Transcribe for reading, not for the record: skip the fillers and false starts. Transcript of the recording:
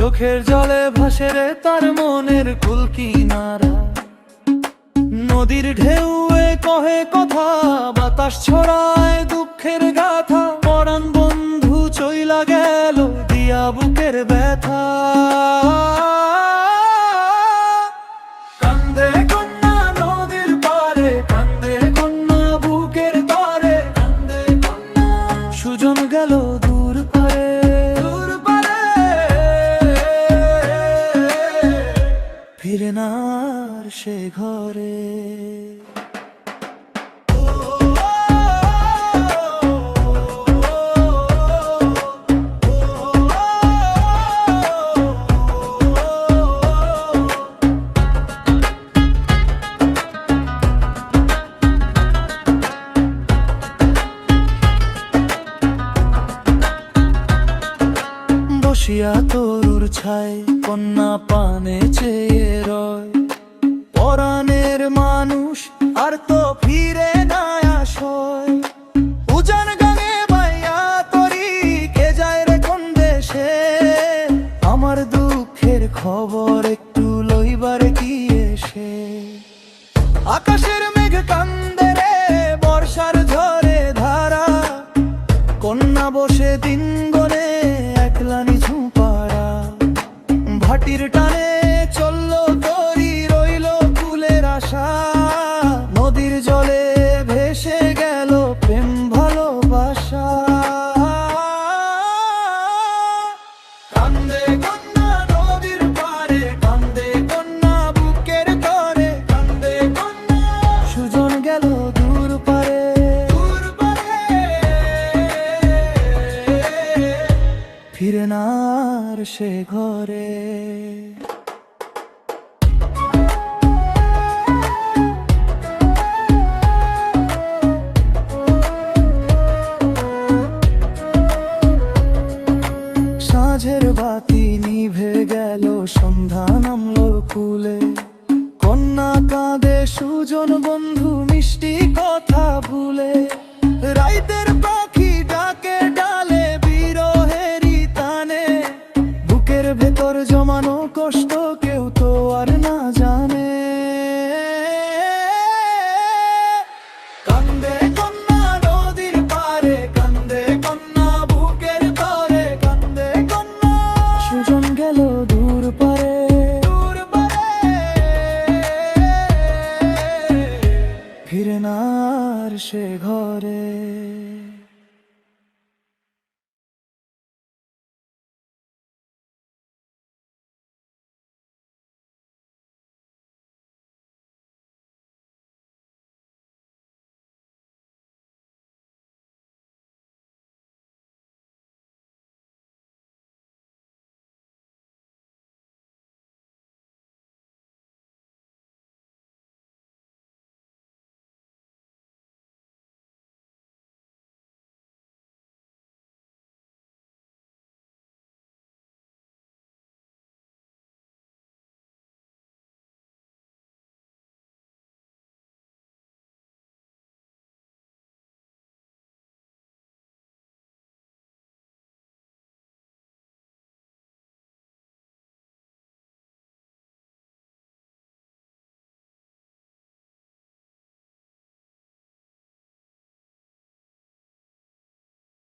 চোখের জলে ভাসে রে তার মনের কুল কিনারা। নদীর ঢেউয়ে কহে কথা, বাতাস ছড়ায় দুঃখের গাথা। পরাণ বন্ধু চইলা গেল দিয়া বুকের ব্যথা। কান্দে কন্যা নদীর পারে, কান্দে কন্যা বুকের তারে, কান্দে কন্যা সুজন গেল দূর পারে, দূর পারে। ফিরে না আর সে ঘরে। বসিয়া তরুর ছায় কন্যা পানে চেয়ে রয়। পরাণের মানুষ আর তো ফিরে না আসয়। উজান গাঙে বাইয়া তরি কে যায় রে কোন দেশে। আমার দুঃখের খবর একটু লইবার কি এসে। আকাশের মেঘ কান্দে রে বর্ষার ঝরে ধারা। কন্যা বসে দিন গনে একলা নিঝু পাড়া। ভাটির টানে চললো তরি রইল ফুলের আশা। নদীর জলে ভেসে গেল প্রেম ভালোবাসা। কান্দে কন্যা নদীর পারে, কান্দে কন্যা বুকের তরে, কান্দে কন্যা সুজন গেল দূর পারে, দূর পারে। ফিরে না আর সে ঘরে। সাঁঝের বাতি নিভে গেল, সন্ধ্যা নামলো কুলে। কন্যা কাঁদে সুজন বন্ধু মিষ্টি কথা ভুলে। রাইতের পাখি ডাকে ডালে বিরহেরি তানে। বুকের ভেতর জমানো কষ্ট